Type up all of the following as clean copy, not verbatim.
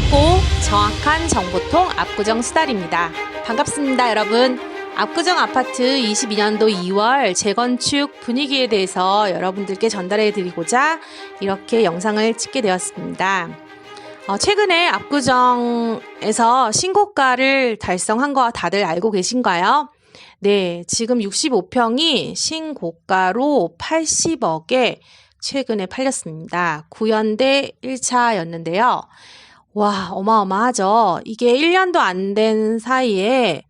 쉽고 정확한 정보통 압구정 수달입니다. 반갑습니다, 여러분. 압구정 아파트 22년도 2월 재건축 분위기에 대해서 여러분들께 전달해 드리고자 이렇게 영상을 찍게 되었습니다. 최근에 압구정에서 신고가를 달성한 거 다들 알고 계신가요? 네, 지금 65평이 신고가로 80억에 최근에 팔렸습니다. 구현대 1차였는데요. 와, 어마어마하죠. 이게 1년도 안 된 사이에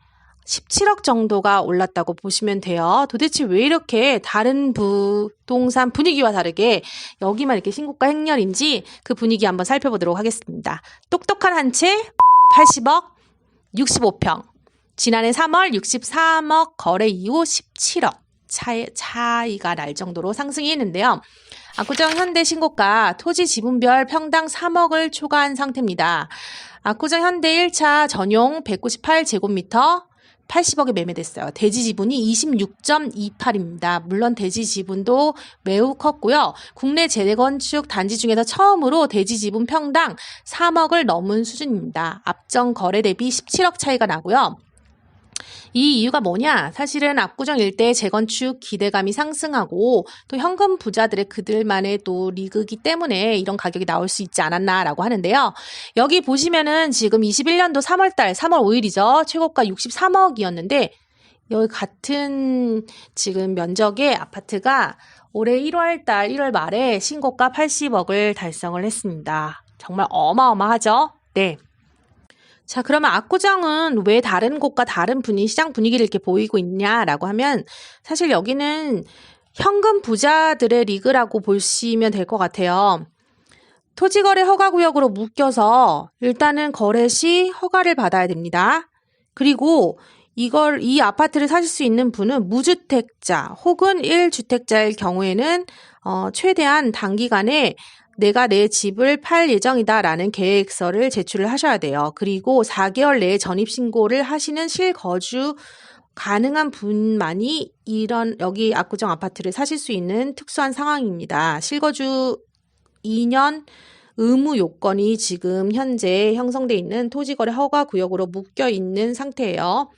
17억 정도가 올랐다고 보시면 돼요. 도대체 왜 이렇게 다른 부동산 분위기와 다르게 여기만 이렇게 신고가 행렬인지 그 분위기 한번 살펴보도록 하겠습니다. 똑똑한 한 채 80억 65평. 지난해 3월 63억 거래 이후 17억 차이가 날 정도로 상승이 했는데요. 압구정 현대 신고가 토지 지분별 평당 3억을 초과한 상태입니다. 압구정 현대 1차 전용 198제곱미터 80억에 매매됐어요. 대지 지분이 26.28입니다. 물론 대지 지분도 매우 컸고요. 국내 재건축 단지 중에서 처음으로 대지 지분 평당 3억을 넘은 수준입니다. 앞전 거래 대비 17억 차이가 나고요. 이 이유가 뭐냐? 사실은 압구정 일대 재건축 기대감이 상승하고 또 현금 부자들의 그들만의 또 리그이기 때문에 이런 가격이 나올 수 있지 않았나라고 하는데요. 여기 보시면은 지금 21년도 3월 5일이죠. 최고가 63억이었는데 여기 같은 지금 면적의 아파트가 올해 1월 말에 신고가 80억을 달성을 했습니다. 정말 어마어마하죠? 네. 자, 그러면 압구정은 왜 다른 곳과 다른 시장 분위기를 이렇게 보이고 있냐라고 하면 사실 여기는 현금 부자들의 리그라고 보시면 될 것 같아요. 토지거래 허가구역으로 묶여서 일단은 거래 시 허가를 받아야 됩니다. 그리고 이 아파트를 사실 수 있는 분은 무주택자 혹은 1주택자일 경우에는 최대한 단기간에 내가 내 집을 팔 예정이다라는 계획서를 제출을 하셔야 돼요. 그리고 4개월 내에 전입신고를 하시는 실거주 가능한 분만이 여기 압구정 아파트를 사실 수 있는 특수한 상황입니다. 실거주 2년 의무 요건이 지금 현재 형성돼 있는 토지거래 허가구역으로 묶여 있는 상태예요.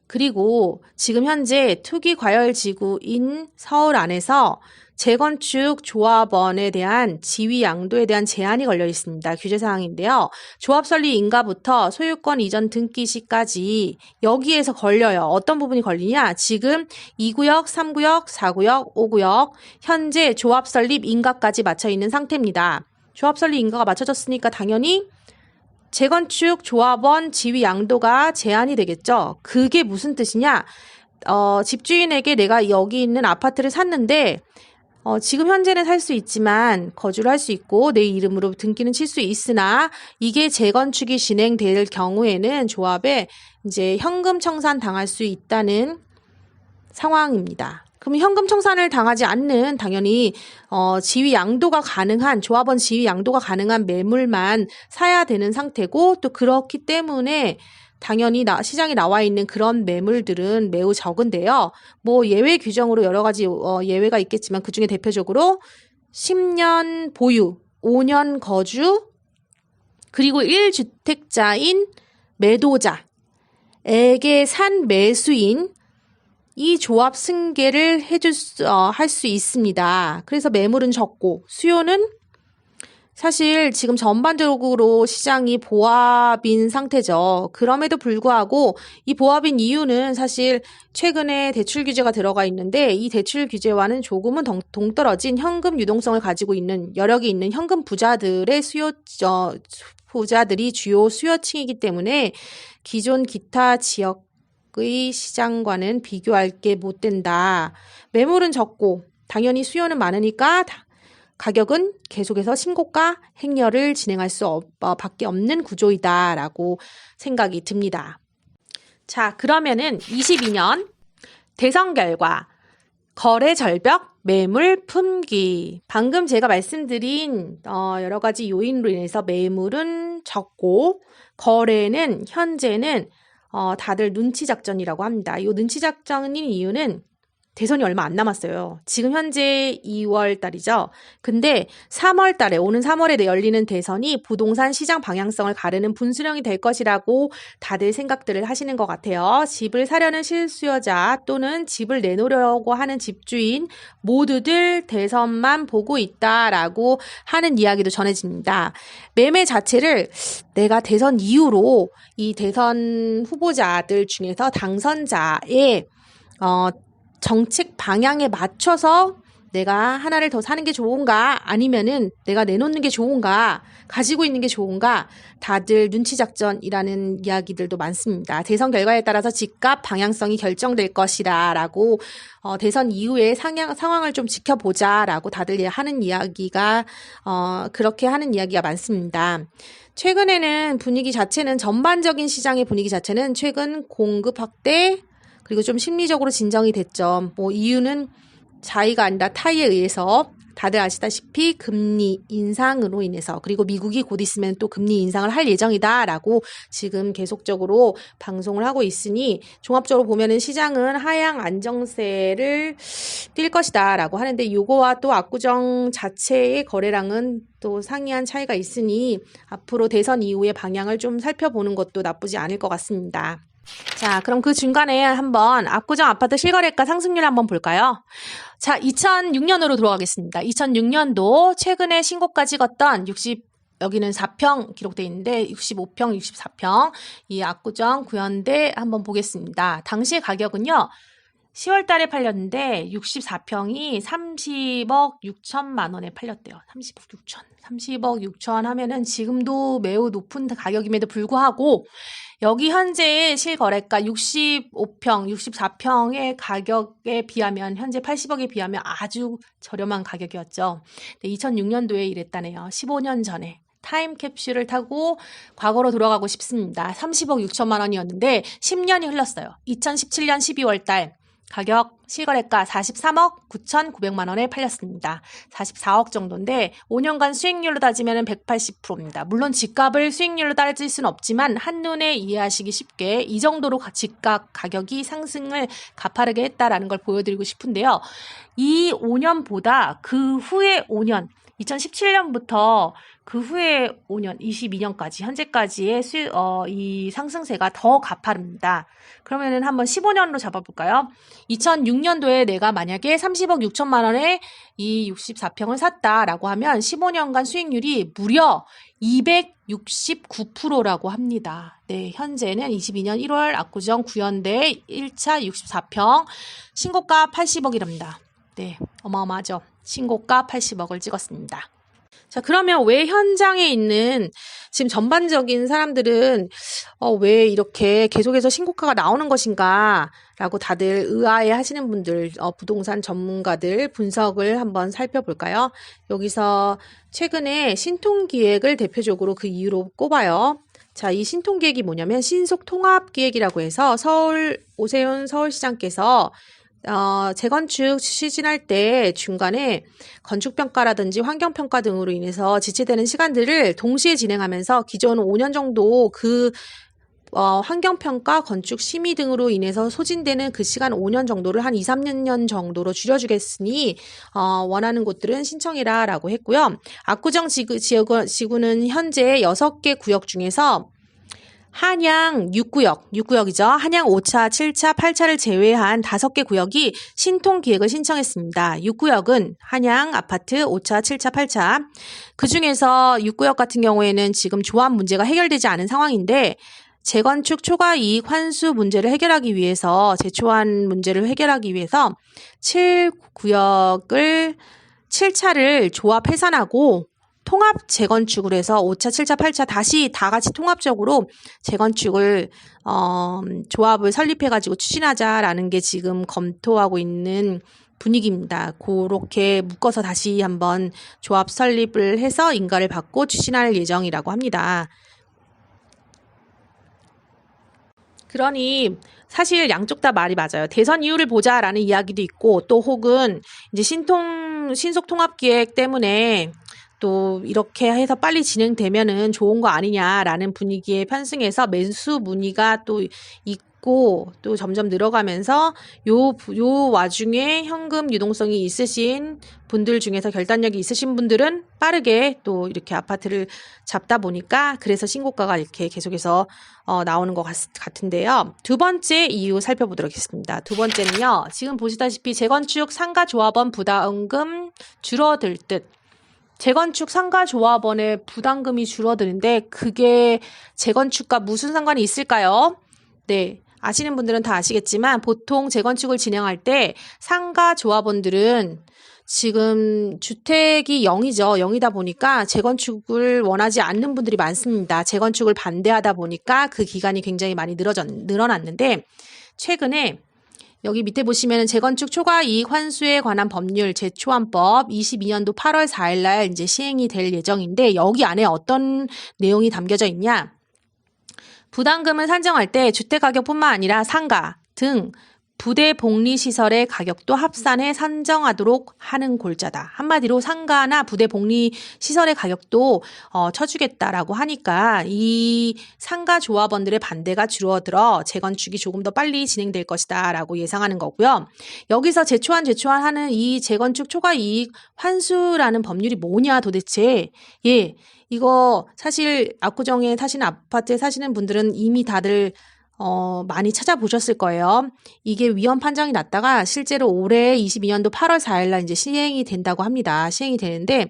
그리고 지금 현재 투기과열지구인 서울 안에서 재건축 조합원에 대한 지위 양도에 대한 제한이 걸려 있습니다. 규제사항인데요. 조합 설립 인가부터 소유권 이전 등기 시까지 여기에서 걸려요. 어떤 부분이 걸리냐? 지금 2구역, 3구역, 4구역, 5구역 현재 조합 설립 인가까지 맞춰 있는 상태입니다. 조합 설립 인가가 맞춰졌으니까 당연히 재건축 조합원 지위 양도가 제한이 되겠죠. 그게 무슨 뜻이냐? 집주인에게 내가 여기 있는 아파트를 샀는데 지금 현재는 살 수 있지만 거주를 할 수 있고 내 이름으로 등기는 칠 수 있으나 이게 재건축이 진행될 경우에는 조합에 이제 현금 청산 당할 수 있다는 상황입니다. 그럼 현금 청산을 당하지 않는 당연히 지위 양도가 가능한 조합원 지위 양도가 가능한 매물만 사야 되는 상태고 또 그렇기 때문에 당연히 시장에 나와 있는 그런 매물들은 매우 적은데요. 뭐 예외 규정으로 여러 가지 예외가 있겠지만 그중에 대표적으로 10년 보유, 5년 거주, 그리고 1주택자인 매도자에게 산 매수인 이 조합 승계를 할 수 있습니다. 그래서 매물은 적고 수요는 사실 지금 전반적으로 시장이 보합인 상태죠. 그럼에도 불구하고 이 보합인 이유는 사실 최근에 대출 규제가 들어가 있는데 이 대출 규제와는 조금은 동떨어진 현금 유동성을 가지고 있는 여력이 있는 현금 부자들의 부자들이 주요 수요층이기 때문에 기존 기타 지역의 시장과는 비교할 게 못 된다. 매물은 적고 당연히 수요는 많으니까 가격은 계속해서 신고가 행렬을 진행할 밖에 없는 구조이다라고 생각이 듭니다. 자, 그러면은 22년 대선 결과 거래 절벽 매물 품귀. 방금 제가 말씀드린 여러 가지 요인으로 인해서 매물은 적고 거래는 현재는 다들 눈치 작전이라고 합니다. 이 눈치 작전인 이유는 대선이 얼마 안 남았어요. 지금 현재 2월 달이죠. 근데 3월 달에, 오는 3월에 열리는 대선이 부동산 시장 방향성을 가르는 분수령이 될 것이라고 다들 생각들을 하시는 것 같아요. 집을 사려는 실수요자 또는 집을 내놓으려고 하는 집주인 모두들 대선만 보고 있다라고 하는 이야기도 전해집니다. 매매 자체를 내가 대선 이후로 이 대선 후보자들 중에서 당선자의 정책 방향에 맞춰서 내가 하나를 더 사는 게 좋은가 아니면은 내가 내놓는 게 좋은가 가지고 있는 게 좋은가 다들 눈치 작전이라는 이야기들도 많습니다. 대선 결과에 따라서 집값 방향성이 결정될 것이다 라고 대선 이후의 상황을 좀 지켜보자 라고 다들 하는 이야기가 그렇게 하는 이야기가 많습니다. 최근에는 분위기 자체는 전반적인 시장의 분위기 자체는 최근 공급 확대 그리고 좀 심리적으로 진정이 됐죠. 뭐 이유는 자의가 아니라 타의에 의해서 다들 아시다시피 금리 인상으로 인해서 그리고 미국이 곧 있으면 또 금리 인상을 할 예정이다라고 지금 계속적으로 방송을 하고 있으니 종합적으로 보면은 시장은 하향 안정세를 띌 것이다라고 하는데 요거와 또 압구정 자체의 거래량은 또 상이한 차이가 있으니 앞으로 대선 이후의 방향을 좀 살펴보는 것도 나쁘지 않을 것 같습니다. 자, 그럼 그 중간에 한번 압구정 아파트 실거래가 상승률 한번 볼까요? 자, 2006년으로 들어가겠습니다. 2006년도 최근에 신고가 찍었던 여기는 4평 기록되어 있는데 65평, 64평 이 압구정 구현대 한번 보겠습니다. 당시의 가격은요. 10월 달에 팔렸는데 64평이 30억 6천만 원에 팔렸대요. 30억 6천 하면은 지금도 매우 높은 가격임에도 불구하고 여기 현재의 실거래가 65평, 64평의 가격에 비하면 현재 80억에 비하면 아주 저렴한 가격이었죠. 2006년도에 이랬다네요. 15년 전에. 타임캡슐을 타고 과거로 돌아가고 싶습니다. 30억 6천만 원이었는데 10년이 흘렀어요. 2017년 12월 달 가격 실거래가 43억 9,900만 원에 팔렸습니다. 44억 정도인데 5년간 수익률로 따지면 180%입니다. 물론 집값을 수익률로 따질 수는 없지만 한눈에 이해하시기 쉽게 이 정도로 집값 가격이 상승을 가파르게 했다라는 걸 보여드리고 싶은데요. 이 5년보다 그 후에 5년 2017년부터 그 후에 5년, 22년까지, 현재까지의 이 상승세가 더 가파릅니다. 그러면은 한번 15년으로 잡아볼까요? 2006년도에 내가 만약에 30억 6천만 원에 이 64평을 샀다라고 하면 15년간 수익률이 무려 269%라고 합니다. 네, 현재는 22년 1월 압구정 구현대 1차 64평 신고가 80억이랍니다. 네, 어마어마하죠. 신고가 80억을 찍었습니다. 자, 그러면 왜 현장에 있는 지금 전반적인 사람들은 왜 이렇게 계속해서 신고가가 나오는 것인가 라고 다들 의아해 하시는 분들, 부동산 전문가들 분석을 한번 살펴볼까요? 여기서 최근에 신통기획을 대표적으로 그 이유로 꼽아요. 자, 이 신통기획이 뭐냐면 신속통합기획이라고 해서 오세훈 서울시장께서 재건축 추진할 때 중간에 건축평가라든지 환경평가 등으로 인해서 지체되는 시간들을 동시에 진행하면서 기존 5년 정도 환경평가, 건축심의 등으로 인해서 소진되는 그 시간 5년 정도를 한 2, 3년 정도로 줄여주겠으니 원하는 곳들은 신청해라 라고 했고요. 압구정 지구는 현재 6개 구역 중에서 한양 6구역이죠. 한양 5차, 7차, 8차를 제외한 5개 구역이 신통기획을 신청했습니다. 6구역은 한양 아파트 5차, 7차, 8차. 그중에서 6구역 같은 경우에는 지금 조합 문제가 해결되지 않은 상황인데 재건축 초과이익 환수 문제를 해결하기 위해서 재초안 문제를 해결하기 위해서 7구역을 7차를 조합 해산하고 통합 재건축을 해서 5차, 7차, 8차 다시 다 같이 통합적으로 재건축을 조합을 설립해가지고 추진하자라는 게 지금 검토하고 있는 분위기입니다. 그렇게 묶어서 다시 한번 조합 설립을 해서 인가를 받고 추진할 예정이라고 합니다. 그러니 사실 양쪽 다 말이 맞아요. 대선 이유를 보자라는 이야기도 있고 또 혹은 이제 신속통합기획 때문에 또 이렇게 해서 빨리 진행되면은 좋은 거 아니냐라는 분위기에 편승해서 매수 문의가 또 있고 또 점점 늘어가면서 요 와중에 현금 유동성이 있으신 분들 중에서 결단력이 있으신 분들은 빠르게 또 이렇게 아파트를 잡다 보니까 그래서 신고가가 이렇게 계속해서 나오는 것 같은데요. 두 번째 이유 살펴보도록 하겠습니다. 두 번째는요. 지금 보시다시피 재건축 상가조합원 부담금 줄어들 듯. 재건축 상가조합원의 부담금이 줄어드는데 그게 재건축과 무슨 상관이 있을까요? 네, 아시는 분들은 다 아시겠지만 보통 재건축을 진행할 때 상가조합원들은 지금 주택이 0이죠. 0이다 보니까 재건축을 원하지 않는 분들이 많습니다. 재건축을 반대하다 보니까 그 기간이 굉장히 많이 늘어났는데 최근에 여기 밑에 보시면은 재건축 초과이익 환수에 관한 법률 재초안법 22년도 8월 4일 날 이제 시행이 될 예정인데 여기 안에 어떤 내용이 담겨져 있냐? 부담금을 산정할 때 주택 가격뿐만 아니라 상가 등 부대 복리 시설의 가격도 합산해 산정하도록 하는 골자다. 한마디로 상가나 부대 복리 시설의 가격도 쳐주겠다라고 하니까 이 상가 조합원들의 반대가 줄어들어 재건축이 조금 더 빨리 진행될 것이다라고 예상하는 거고요. 여기서 제초안하는 이 재건축 초과이익 환수라는 법률이 뭐냐 도대체. 예, 이거 사실 압구정에 사시는 아파트에 사시는 분들은 이미 다들 많이 찾아보셨을 거예요. 이게 위헌 판정이 났다가 실제로 올해 22년도 8월 4일 날 이제 시행이 된다고 합니다. 시행이 되는데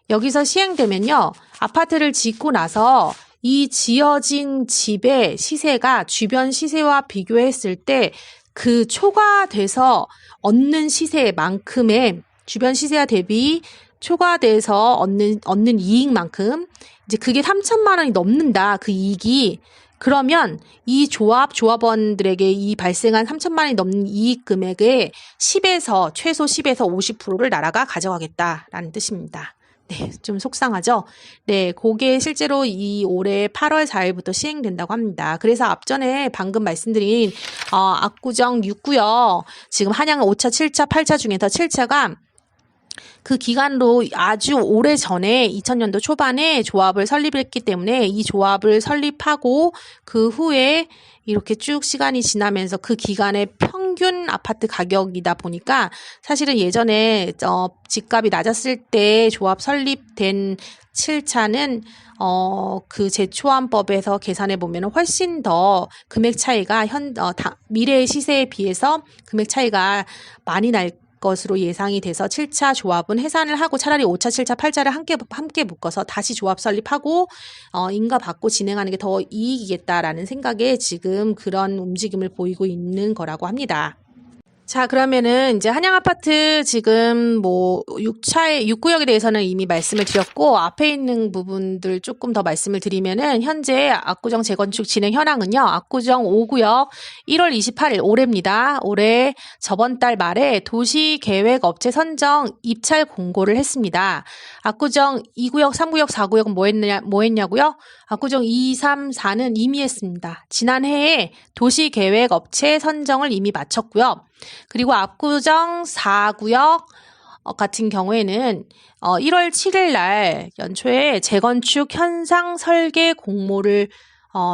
여기서 시행되면요. 아파트를 짓고 나서 이 지어진 집의 시세가 주변 시세와 비교했을 때 그 초과돼서 얻는 시세만큼의 주변 시세와 대비 초과돼서 얻는 이익만큼 이제 그게 3천만 원이 넘는다. 그 이익이. 그러면 이 조합원들에게 이 발생한 3천만 원이 넘는 이익 금액의 최소 10에서 50%를 나라가 가져가겠다라는 뜻입니다. 네, 좀 속상하죠? 네, 그게 실제로 이 올해 8월 4일부터 시행된다고 합니다. 그래서 앞전에 방금 말씀드린 압구정 6구역 지금 한양 5차, 7차, 8차 중에서 7차가 그 기간으로 아주 오래 전에 2000년도 초반에 조합을 설립했기 때문에 이 조합을 설립하고 그 후에 이렇게 쭉 시간이 지나면서 그 기간의 평균 아파트 가격이다 보니까 사실은 예전에 집값이 낮았을 때 조합 설립된 7차는 그 제초안법에서 계산해 보면 훨씬 더 금액 차이가 미래의 시세에 비해서 금액 차이가 많이 날 것으로 예상이 돼서 7차 조합은 해산을 하고 차라리 5차, 7차, 8차를 함께 묶어서 다시 조합 설립하고 인가 받고 진행하는 게 더 이익이겠다라는 생각에 지금 그런 움직임을 보이고 있는 거라고 합니다. 자, 그러면은 이제 한양 아파트 지금 뭐 6구역에 대해서는 이미 말씀을 드렸고 앞에 있는 부분들 조금 더 말씀을 드리면은 현재 압구정 재건축 진행 현황은요. 압구정 5구역 1월 28일 올해입니다. 올해 저번 달 말에 도시계획업체 선정 입찰 공고를 했습니다. 압구정 2구역, 3구역, 4구역은 뭐 했냐고요? 압구정 2, 3, 4는 이미 했습니다. 지난해에 도시계획업체 선정을 이미 마쳤고요. 그리고 압구정 4구역 같은 경우에는 1월 7일 날 연초에 재건축 현상 설계 공모를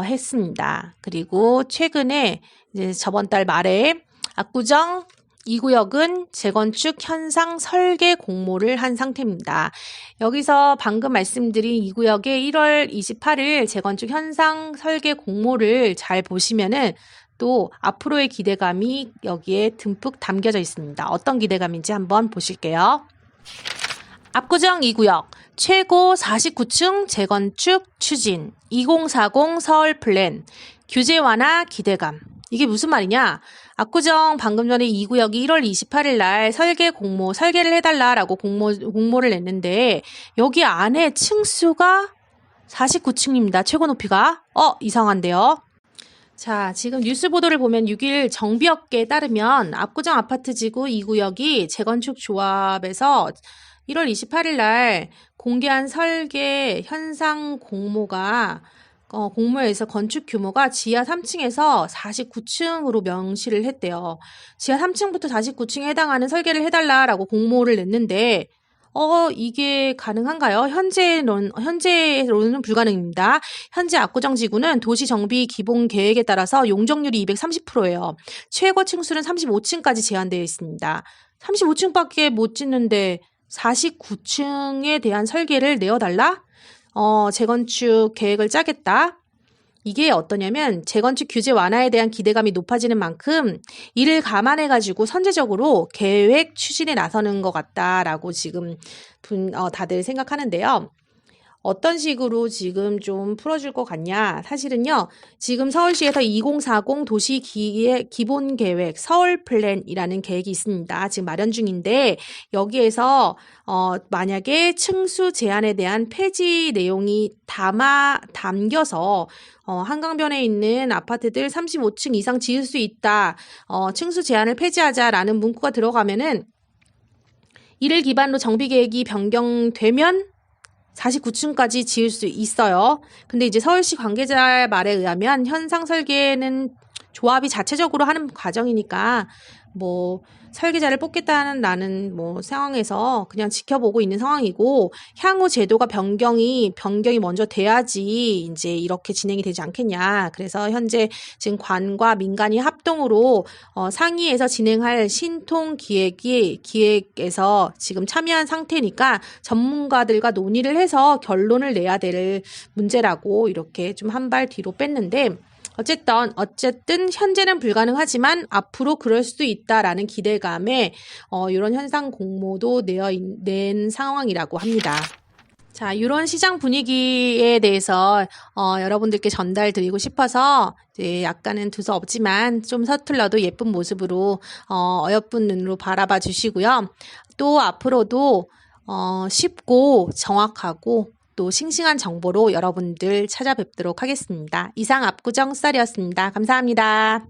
했습니다. 그리고 최근에 이제 저번 달 말에 압구정 2구역은 재건축 현상 설계 공모를 한 상태입니다. 여기서 방금 말씀드린 2구역의 1월 28일 재건축 현상 설계 공모를 잘 보시면은 또 앞으로의 기대감이 여기에 듬뿍 담겨져 있습니다. 어떤 기대감인지 한번 보실게요. 압구정 2구역 최고 49층 재건축 추진 2040 서울 플랜 규제 완화 기대감. 이게 무슨 말이냐? 압구정 방금 전에 2구역이 1월 28일 날 설계를 해달라라고 공모를 냈는데 여기 안에 층수가 49층입니다. 최고 높이가. 이상한데요. 자, 지금 뉴스 보도를 보면 6일 정비업계에 따르면 압구정 아파트지구 2구역이 재건축 조합에서 1월 28일 날 공개한 설계 현상 공모에서 건축 규모가 지하 3층에서 49층으로 명시를 했대요. 지하 3층부터 49층에 해당하는 설계를 해달라라고 공모를 냈는데 이게 가능한가요? 현재로는 불가능입니다. 현재 압구정 지구는 도시 정비 기본 계획에 따라서 용적률이 230%예요. 최고 층수는 35층까지 제한되어 있습니다. 35층밖에 못 짓는데 49층에 대한 설계를 내어달라? 재건축 계획을 짜겠다. 이게 어떠냐면 재건축 규제 완화에 대한 기대감이 높아지는 만큼 이를 감안해가지고 선제적으로 계획 추진에 나서는 것 같다라고 지금 다들 생각하는데요. 어떤 식으로 지금 좀 풀어줄 것 같냐? 사실은요, 지금 서울시에서 2040 기본 계획 서울 플랜이라는 계획이 있습니다. 지금 마련 중인데, 여기에서, 만약에 층수 제한에 대한 폐지 내용이 담겨서, 한강변에 있는 아파트들 35층 이상 지을 수 있다. 층수 제한을 폐지하자라는 문구가 들어가면은, 이를 기반으로 정비 계획이 변경되면 49층까지 지을 수 있어요. 근데 이제 서울시 관계자 말에 의하면 현상 설계는 조합이 자체적으로 하는 과정이니까 뭐 설계자를 뽑겠다는 상황에서 그냥 지켜보고 있는 상황이고, 향후 제도가 변경이 먼저 돼야지 이제 이렇게 진행이 되지 않겠냐. 그래서 현재 지금 관과 민간이 합동으로 상의해서 진행할 신통 기획에서 지금 참여한 상태니까 전문가들과 논의를 해서 결론을 내야 될 문제라고 이렇게 좀 한 발 뒤로 뺐는데, 어쨌든 현재는 불가능하지만 앞으로 그럴 수도 있다라는 기대감에 이런 현상 공모도 낸 상황이라고 합니다. 자, 이런 시장 분위기에 대해서 여러분들께 전달드리고 싶어서 이제 약간은 두서없지만 좀 서툴러도 예쁜 모습으로 어여쁜 눈으로 바라봐 주시고요. 또 앞으로도 쉽고 정확하고 또 싱싱한 정보로 여러분들 찾아뵙도록 하겠습니다. 이상 압구정 쌀이었습니다. 감사합니다.